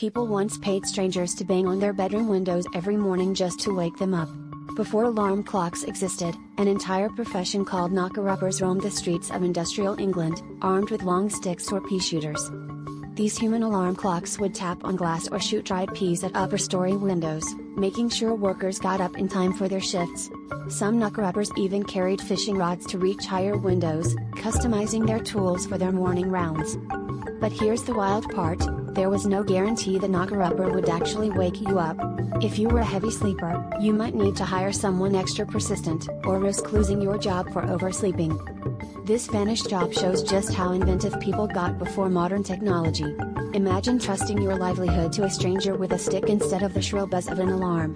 People once paid strangers to bang on their bedroom windows every morning just to wake them up. Before alarm clocks existed, an entire profession called knocker-uppers roamed the streets of industrial England, armed with long sticks or pea shooters. These human alarm clocks would tap on glass or shoot dried peas at upper-story windows, making sure workers got up in time for their shifts. Some knocker-uppers even carried fishing rods to reach higher windows, customizing their tools for their morning rounds. But here's the wild part, there was no guarantee the knocker-upper would actually wake you up. If you were a heavy sleeper, you might need to hire someone extra persistent, or risk losing your job for oversleeping. This vanished job shows just how inventive people got before modern technology. Imagine trusting your livelihood to a stranger with a stick instead of the shrill buzz of an alarm.